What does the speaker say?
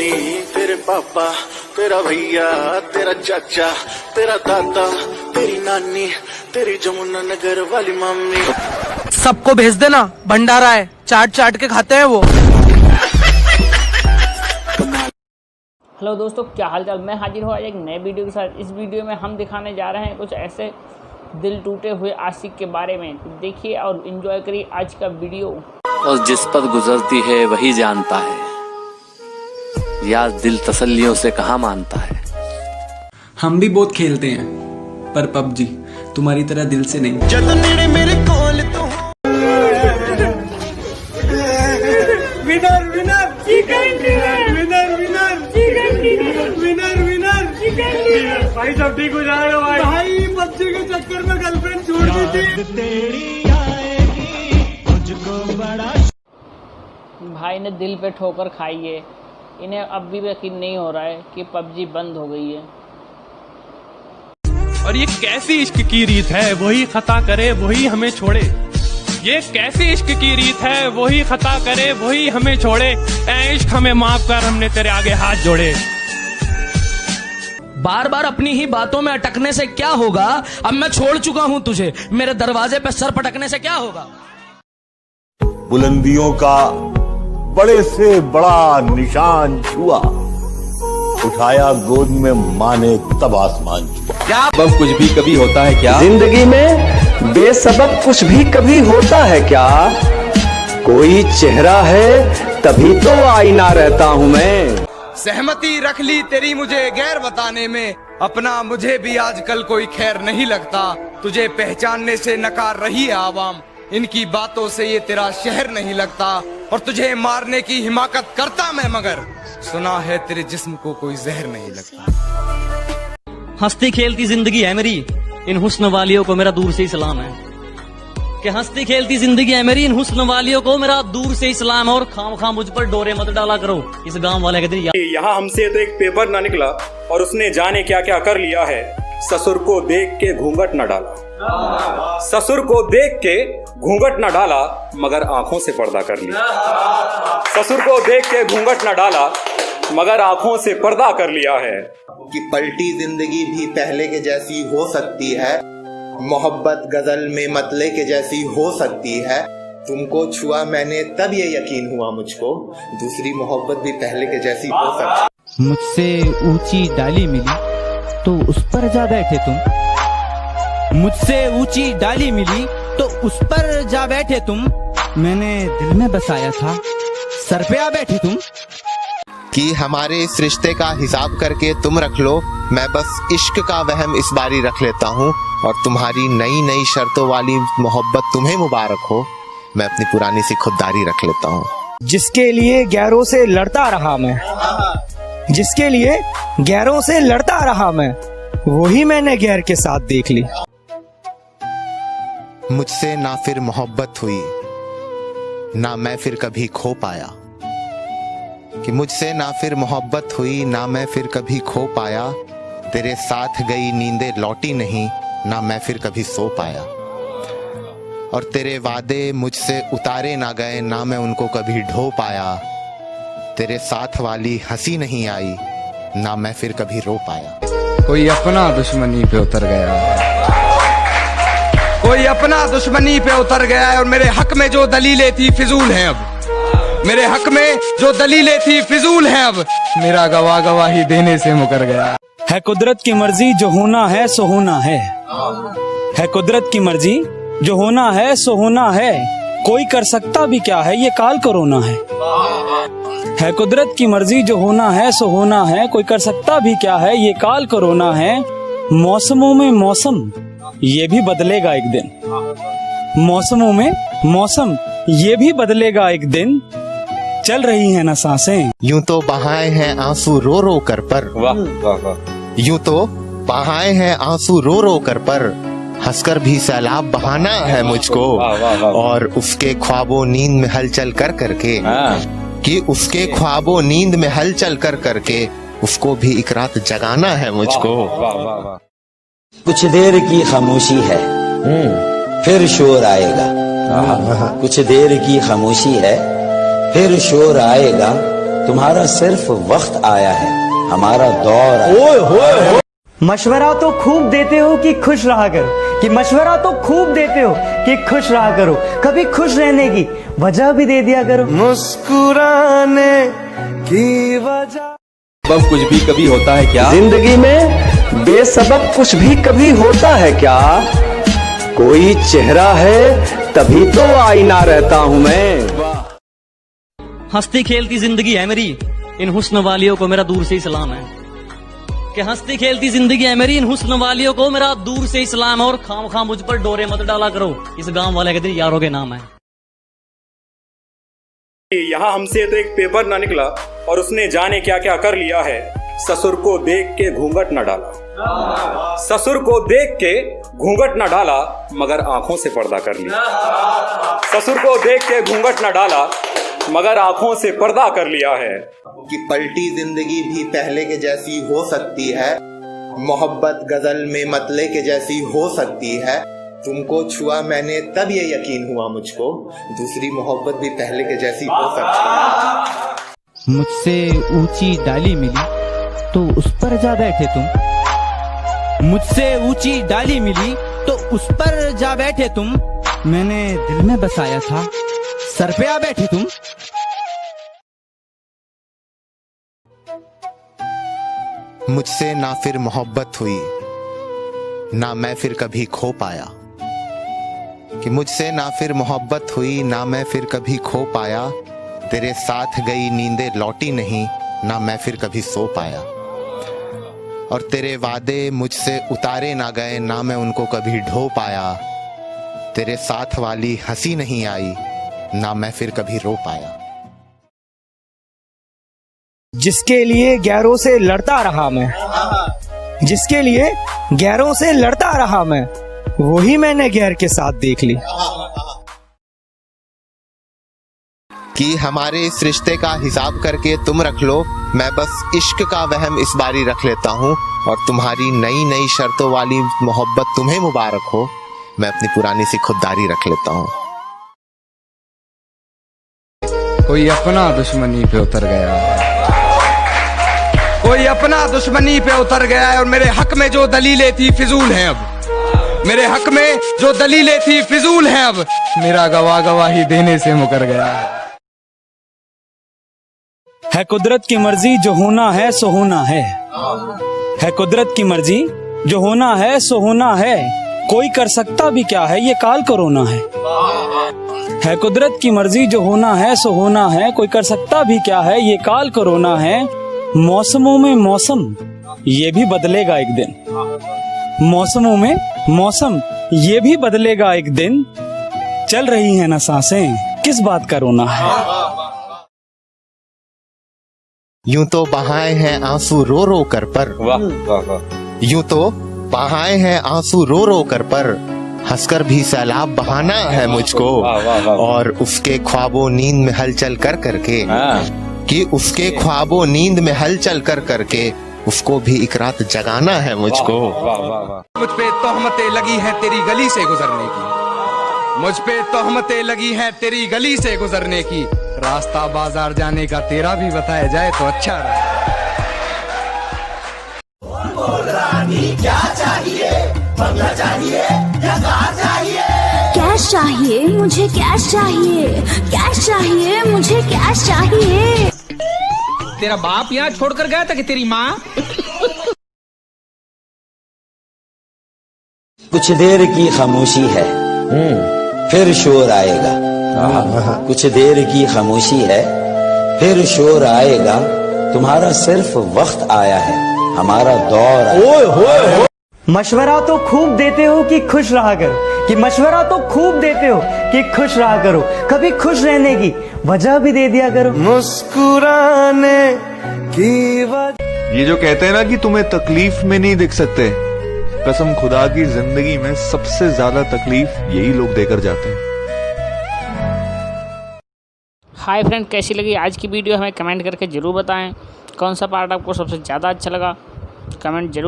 Mummy, तेरे पापा, तेरा भैया, तेरा चाचा, तेरा दादा, तेरी नानी, तेरी जमुना नगर वाली मम्मी। सबको भेज देना, भंडारा है, चाट चाट के खाते हैं वो। हेलो दोस्तों, क्या हाल चाल। मैं हाजिर हूँ आज एक नए वीडियो के साथ। इस वीडियो में हम दिखाने जा रहे हैं कुछ ऐसे दिल टूटे हुए आशिक के बारे में। देखिए और एंजॉय करिए आज का वीडियो। और जिस पर गुजरती है वही जानता है, यार दिल तसल्लियों से कहाँ मानता है। हम भी बहुत खेलते हैं पर पबजी तुम्हारी तरह दिल से नहीं। जद नेड़े मेरे कोल तू winner winner chicken dinner, winner winner chicken dinner, winner winner chicken dinner. भाई सब ठीक हो जाएगा भाई पबजी के चक्कर में गर्लफ्रेंड छोड़ दी थी। तेरी आएगी मुझको बड़ा। भाई ने दिल पे ठोकर खाई है। इन्हें अब भी यकीन नहीं हो रहा है कि पबजी बंद हो गई है। और ये कैसी इश्क की रीत है, वही खता करे वही हमें छोड़े। ये कैसी इश्क की रीत है, वही खता करे वही हमें छोड़े। ऐ इश्क हमें माफ कर, हमने तेरे आगे हाथ जोड़े। बार बार अपनी ही बातों में अटकने से क्या होगा। अब मैं छोड़ चुका हूँ तुझे, मेरे दरवाजे पे सर पटकने से क्या होगा। बुलंदियों का बड़े से बड़ा निशान छुआ, उठाया गोद में माँ ने तब आसमान छुआ। क्या सबब कुछ भी कभी होता है क्या? जिंदगी में बेसबब कुछ भी कभी होता है क्या? कोई चेहरा है तभी तो आईना रहता हूँ मैं। सहमति रख ली तेरी मुझे गैर बताने में, अपना मुझे भी आजकल कोई खैर नहीं लगता। तुझे पहचानने से नकार रही है आवाम, इनकी बातों से ये तेरा शहर नहीं लगता। और तुझे मारने की हिमाकत करता मैं, मगर सुना है तेरे जिस्म को कोई जहर नहीं लगता। हंसती खेलती जिंदगी है मेरी, इन हुस्न वालियों को मेरा दूर से ही सलाम है। कि हंसती खेलती जिंदगी है मेरी, इन हुस्न वालियों को मेरा दूर से ही सलाम है। और खाम मुझ पर डोरे मत डाला करो इस गांव वाले के दिन। यहाँ हमसे तो एक पेपर ना निकला और उसने जाने क्या क्या कर लिया है। ससुर को देख के घूंघट न डाला, ससुर को देख के घूंघट न डाला, मगर आंखों से पर्दा कर लिया। ससुर को देख के घूंघट न डाला, मगर आंखों से पर्दा कर लिया है। कि पलटी जिंदगी भी पहले के जैसी हो सकती है, मोहब्बत गजल में मतले के जैसी हो सकती है। तुमको छुआ मैंने तब ये यकीन हुआ मुझको, दूसरी मोहब्बत भी पहले के जैसी हो सकती है। मुझसे ऊंची डाली मिली तो उस पर जा बैठे तुम। मुझसे ऊंची डाली मिली तो उस पर जा बैठे तुम। मैंने दिल में बसाया था, सर पे आ बैठे तुम। कि हमारे इस रिश्ते का हिसाब करके तुम रख लो, मैं बस इश्क का वहम इस बारी रख लेता हूँ। और तुम्हारी नई नई शर्तों वाली मोहब्बत तुम्हें मुबारक हो, मैं अपनी पुरानी सी खुददारी रख लेता हूँ। जिसके लिए गैरों से लड़ता रहा मैं, जिसके लिए गैरों से लड़ता रहा मैं, वही मैंने गैर के साथ देख ली। मुझसे ना फिर मोहब्बत हुई, ना मैं फिर कभी खो पाया। कि मुझसे ना फिर मोहब्बत हुई, ना मैं फिर कभी खो पाया। तेरे साथ गई नींदें लौटी नहीं, ना मैं फिर कभी सो पाया। और तेरे वादे मुझसे उतारे ना गए, ना मैं उनको कभी ढो पाया। तेरे साथ वाली हंसी नहीं आई, ना मैं फिर कभी रो पाया। कोई अपना दुश्मनी पे उतर गया, कोई अपना दुश्मनी पे उतर गया है। और मेरे हक में जो दलीलें थी फिजूल हैं अब, मेरे हक में जो दलीलें थी फिजूल हैं अब। मेरा गवाही देने से मुकर गया। है कुदरत की मर्जी जो होना है सो होना है कुदरत की मर्जी जो होना है सो होना है। कोई कर सकता भी क्या है, ये काल कोरोना है कुदरत की मर्जी जो होना है सो होना है। कोई कर सकता भी क्या है, ये काल कोरोना है। मौसमों में मौसम ये भी बदलेगा एक दिन, मौसमों में मौसम ये भी बदलेगा एक दिन। चल रही है ना सांसें, यूं तो बहाए हैं आंसू रो रो कर पर। वाह वाह वाह। यूं तो बहाए हैं आंसू रो रो कर पर, हंसकर भी सैलाब बहाना है मुझको। और उसके ख्वाबों नींद में हलचल कर करके, कि उसके ख्वाबों नींद में हलचल कर करके उसको भी एक रात जगाना है मुझको। कुछ देर की खामोशी है, फिर शोर आएगा। कुछ देर की खामोशी है, फिर शोर आएगा। तुम्हारा सिर्फ वक्त आया है, हमारा दौर आया। मशवरा तो खूब देते हो कि खुश रहा करो, कि मशवरा तो खूब देते हो कि खुश रहा करो, कभी खुश रहने की वजह भी दे दिया करो। मुस्कुराने की वजह सबब कुछ भी कभी होता है क्या? जिंदगी में बेसबब कुछ भी कभी होता है क्या? कोई चेहरा है तभी तो आईना रहता हूँ मैं। हंसती खेलती जिंदगी है मेरी, इन हुस्न वालियों को मेरा दूर से ही सलाम है। कि हंसती खेलती जिंदगी है मेरी, इन हुस्न वालियों को मेरा दूर से ही सलाम है। और खाम खाम मुझ पर डोरे मत डाला करो, इस गांव वाले के दिन यारों के नाम है। यहाँ हमसे तो एक पेपर ना निकला और उसने जाने क्या क्या कर लिया है। ससुर को देख के घूंघट न डाला, ससुर को देख के घूंघट न डाला, मगर आंखों से पर्दा कर लिया। ससुर को देख के घूंघट न डाला, मगर आंखों से पर्दा कर लिया है। कि पलटी जिंदगी भी पहले के जैसी हो सकती है, मोहब्बत गजल में मतले के जैसी हो सकती है। तुमको छुआ मैंने तब ये यकीन हुआ मुझको, दूसरी मोहब्बत भी पहले के जैसी हो सकती है। मुझसे ऊंची डाली मिली तो उस पर जा बैठे तुम। मुझसे ऊंची डाली मिली तो उस पर जा बैठे तुम। मैंने दिल में बसाया था, सर पे आ बैठे तुम। मुझसे ना फिर मोहब्बत हुई, ना मैं फिर कभी खो पाया। कि मुझसे ना फिर मोहब्बत हुई, ना मैं फिर कभी खो पाया। तेरे साथ गई नींदें लौटी नहीं, ना मैं फिर कभी सो पाया। और तेरे वादे मुझसे उतारे ना गए, ना मैं उनको कभी ढो पाया। तेरे साथ वाली हंसी नहीं आई, ना मैं फिर कभी रो पाया। जिसके लिए गैरों से लड़ता रहा मैं, जिसके लिए गैरों से लड़ता रहा मैं, वही मैंने गैर के साथ देख ली। कि हमारे इस रिश्ते का हिसाब करके तुम रख लो, मैं बस इश्क का वहम इस बारी रख लेता हूँ। और तुम्हारी नई नई शर्तों वाली मोहब्बत तुम्हें मुबारक हो, मैं अपनी पुरानी सी खुददारी रख लेता हूँ। कोई अपना दुश्मनी पे उतर गया, कोई अपना दुश्मनी पे उतर गया है। और मेरे हक में जो दलीलें थी फिजूल हैं अब, मेरे हक में जो दलीलें थी फिजूल हैं अब। मेरा गवाही देने से मुकर गया है कुदरत की मर्जी, जो होना है सो होना है कुदरत की मर्जी, जो होना है सो होना है। कोई कर सकता भी क्या है, ये काल करोना है कुदरत की मर्जी, जो होना है सो होना है। कोई कर सकता भी क्या है, ये काल करोना है। मौसमों में मौसम ये भी बदलेगा एक दिन, मौसमों में मौसम ये भी बदलेगा एक दिन। चल रही है ना सांसें, किस बात का रोना है। यूं तो बहाए हैं आंसू रो रो कर पर, यूं तो बहाए हैं आंसू रो रो कर पर, हंसकर भी सैलाब बहाना है मुझको। और उसके ख्वाबों नींद में हलचल कर करके, कि उसके ख्वाबों नींद में हलचल कर करके, उसको भी एक रात जगाना है मुझको। मुझ पे तोहमतें लगी हैं तेरी गली से गुजरने की, मुझ पे तोहमतें लगी हैं तेरी गली से गुजरने की। रास्ता बाजार जाने का तेरा भी बताया जाए तो अच्छा रहा। क्या चाहिए, बंगला चाहिए या कार चाहिए? कैश चाहिए, मुझे कैश चाहिए, कैश चाहिए, मुझे कैश चाहिए। तेरा बाप यहाँ छोड़कर गया था कि तेरी माँ? कुछ देर की खामोशी है, फिर शोर आएगा। कुछ देर की खामोशी है, फिर शोर आएगा। तुम्हारा सिर्फ वक्त आया है, हमारा दौर आया। मशवरा तो खूब देते हो कि खुश रहा करो, कि मशवरा तो खूब देते हो कि खुश रहा करो, कभी खुश रहने की वजह भी दे दिया करो। मुस्कुराने की वजह। ये जो कहते हैं ना कि तुम्हें तकलीफ में नहीं दिख सकते, कसम खुदा की जिंदगी में सबसे ज्यादा तकलीफ यही लोग देकर जाते हैं। हाय फ्रेंड, कैसी लगी आज की वीडियो हमें कमेंट करके ज़रूर बताएं। कौन सा पार्ट आपको सबसे ज़्यादा अच्छा लगा, कमेंट जरूर